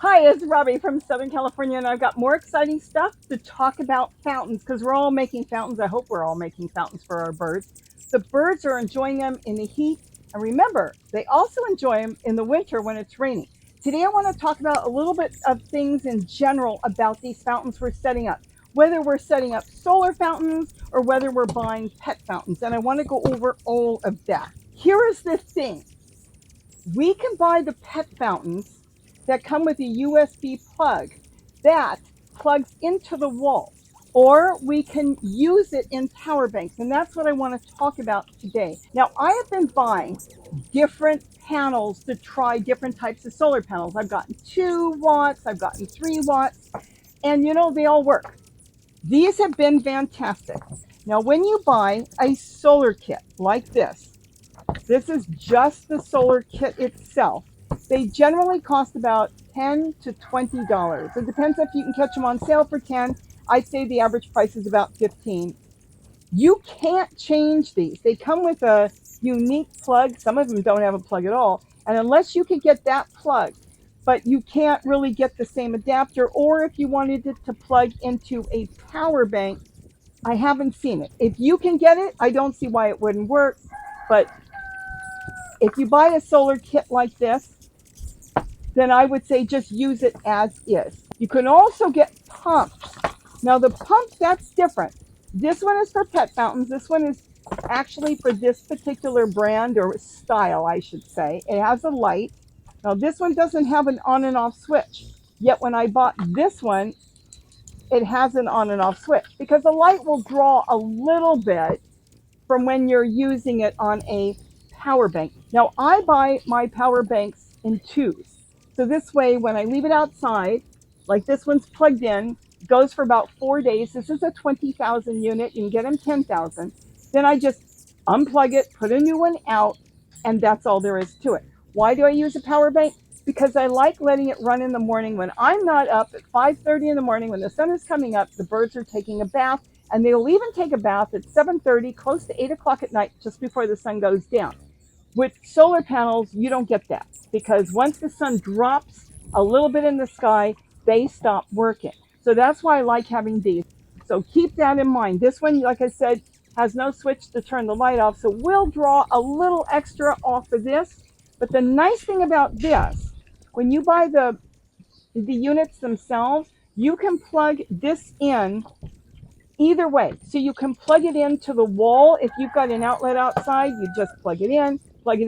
Hi, it's Robbie from Southern California, and I've got more exciting stuff to talk about fountains because we're all making fountains. I hope we're all making fountains for our birds. The birds are enjoying them in the heat, and remember, they also enjoy them in the winter when it's raining. Today, I want to talk about a little bit of things in general about these fountains we're setting up, whether we're setting up solar fountains or whether we're buying pet fountains, and I want to go over all of that. Here is the thing. We can buy the pet fountains that come with a USB plug that plugs into the wall, or we can use it in power banks. And that's what I want to talk about today. Now, I have been buying different panels to try different types of solar panels. I've gotten 2 watts, I've gotten 3 watts, and they all work. These have been fantastic. Now, when you buy a solar kit like this is just the solar kit itself. They generally cost about $10 to $20. It depends if you can catch them on sale for 10. I'd say the average price is about 15. You can't change these. They come with a unique plug. Some of them don't have a plug at all. And unless you can get that plug, but you can't really get the same adapter, or if you wanted it to plug into a power bank, I haven't seen it. If you can get it, I don't see why it wouldn't work. But if you buy a solar kit like this, then I would say just use it as is. You can also get pumps. Now the pump, that's different. This one is for pet fountains. This one is actually for this particular brand or style, I should say. It has a light. Now this one doesn't have an on and off switch. Yet when I bought this one, it has an on and off switch because the light will draw a little bit from when you're using it on a power bank. Now I buy my power banks in twos. So this way, when I leave it outside, like this one's plugged in, goes for about 4 days. This is a 20,000 unit. You can get them 10,000. Then I just unplug it, put a new one out, and that's all there is to it. Why do I use a power bank? Because I like letting it run in the morning when I'm not up at 5:30 in the morning when the sun is coming up, the birds are taking a bath, and they'll even take a bath at 7:30, close to 8 o'clock at night, just before the sun goes down. With solar panels, you don't get that because once the sun drops a little bit in the sky, they stop working. So that's why I like having these. So keep that in mind. This one, like I said, has no switch to turn the light off, so we'll draw a little extra off of this. But the nice thing about this, when you buy the units themselves, you can plug this in either way. So you can plug it into the wall. If you've got an outlet outside, you just plug it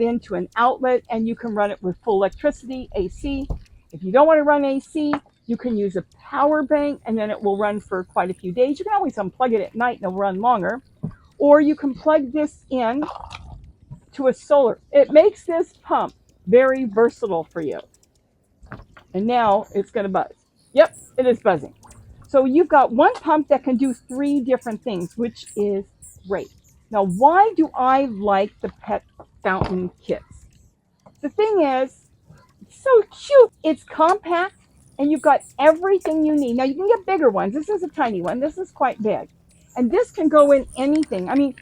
into an outlet, and you can run it with full electricity, AC. If you don't want to run AC, you can use a power bank, and then it will run for quite a few days. You can always unplug it at night and it'll run longer. Or you can plug this in to a solar. It makes this pump very versatile for you. And now it's going to buzz. Yep, it is buzzing. So you've got one pump that can do 3 different things, which is great. Now, why do I like the pet fountain kits? The thing is, it's so cute. It's compact, and you've got everything you need. Now, you can get bigger ones. This is a tiny one. This is quite big. And this can go in anything. I mean,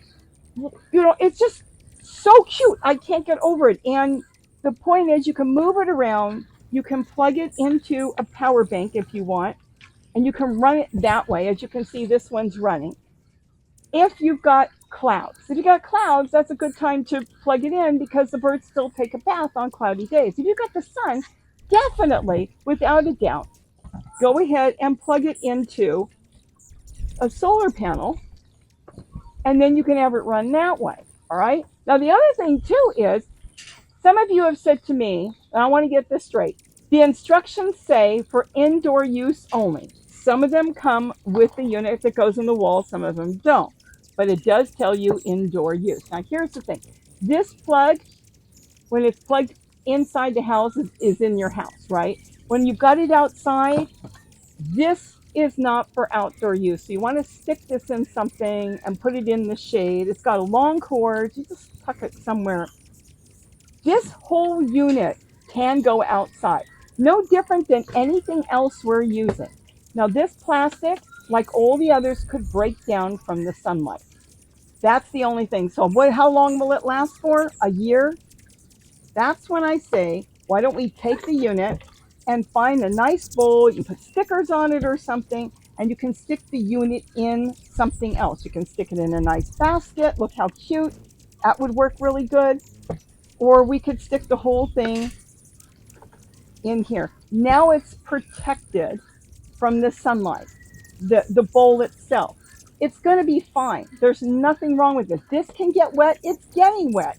it's just so cute. I can't get over it. And the point is, you can move it around. You can plug it into a power bank if you want, and you can run it that way. As you can see, this one's running. If you've got clouds, that's a good time to plug it in because the birds still take a bath on cloudy days. If you've got the sun, definitely, without a doubt, go ahead and plug it into a solar panel, and then you can have it run that way. All right. Now, the other thing too is, some of you have said to me, and I want to get this straight, the instructions say for indoor use only. Some of them come with the unit that goes in the wall, some of them don't. But it does tell you indoor use. Now, here's the thing. This plug, when it's plugged inside the house, is in your house, right? When you've got it outside, this is not for outdoor use. So you want to stick this in something and put it in the shade. It's got a long cord. You just tuck it somewhere. This whole unit can go outside. No different than anything else we're using. Now, this plastic, like all the others, could break down from the sunlight. That's the only thing. So how long will it last for? A year? That's when I say, why don't we take the unit, and find a nice bowl. You can put stickers on it or something, and you can stick the unit in something else. You can stick it in a nice basket. Look how cute. That would work really good. Or we could stick the whole thing in here. Now it's protected from the sunlight, the bowl itself. It's going to be fine. There's nothing wrong with it. This can get wet. It's getting wet.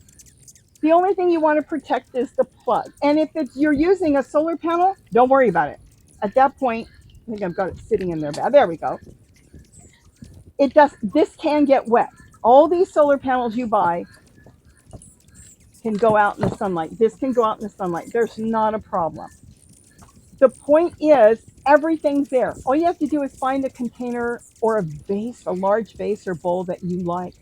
The only thing you want to protect is the plug. And if you're using a solar panel, don't worry about it. At that point, I think I've got it sitting in there. There we go. This can get wet. All these solar panels you buy can go out in the sunlight. This can go out in the sunlight. There's not a problem. The point is, everything's there. All you have to do is find a container or a vase, a large vase or bowl that you like,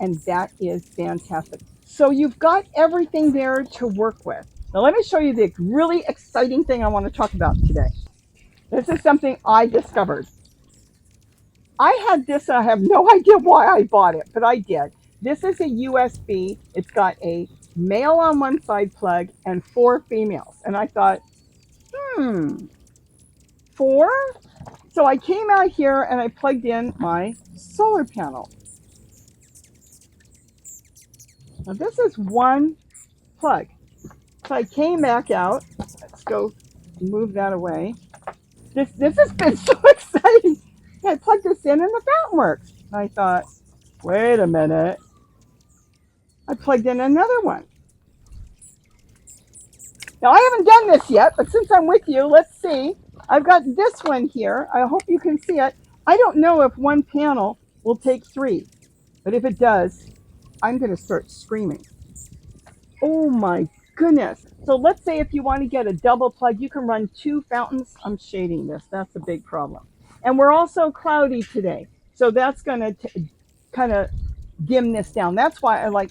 and that is fantastic. So you've got everything there to work with. Now let me show you the really exciting thing I want to talk about today. This is something I discovered. I had this, and I have no idea why I bought it, but I did. This is a USB. It's got a male on one side plug and 4 females. And I thought, 4? So I came out here and I plugged in my solar panel. Now this is one plug. So I came back out. Let's go move that away. This has been so exciting. I plugged this in and the fountain works. And I thought, wait a minute. I plugged in another one. Now I haven't done this yet, but since I'm with you, let's see. I've got this one here. I hope you can see it. I don't know if one panel will take 3, but if it does, I'm going to start screaming. Oh my goodness. So let's say if you want to get a double plug, you can run 2 fountains. I'm shading this. That's a big problem. And we're also cloudy today. So that's going to kind of dim this down. That's why I like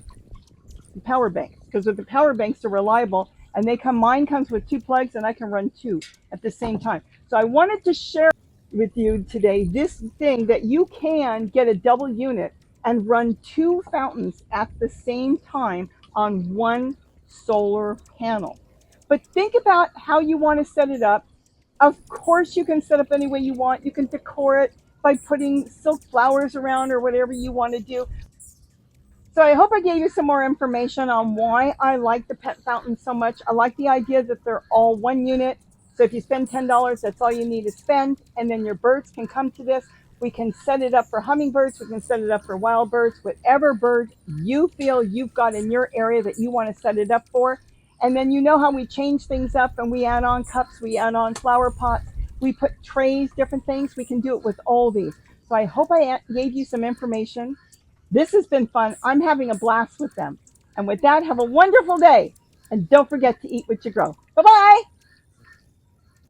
the power banks, because with the power banks, they're reliable. And mine comes with 2 plugs, and I can run 2 at the same time. So I wanted to share with you today this thing that you can get a double unit and run 2 fountains at the same time on one solar panel. But think about how you want to set it up. Of course, you can set up any way you want. You can decor it by putting silk flowers around or whatever you want to do. So I hope I gave you some more information on why I like the pet fountain so much. I like the idea that they're all 1 unit. So if you spend $10, that's all you need to spend. And then your birds can come to this. We can set it up for hummingbirds. We can set it up for wild birds, whatever bird you feel you've got in your area that you want to set it up for. And then you know how we change things up and we add on cups, we add on flower pots, we put trays, different things. We can do it with all these. So I hope I gave you some information. This has been fun. I'm having a blast with them. And with that, have a wonderful day. And don't forget to eat what you grow. Bye-bye.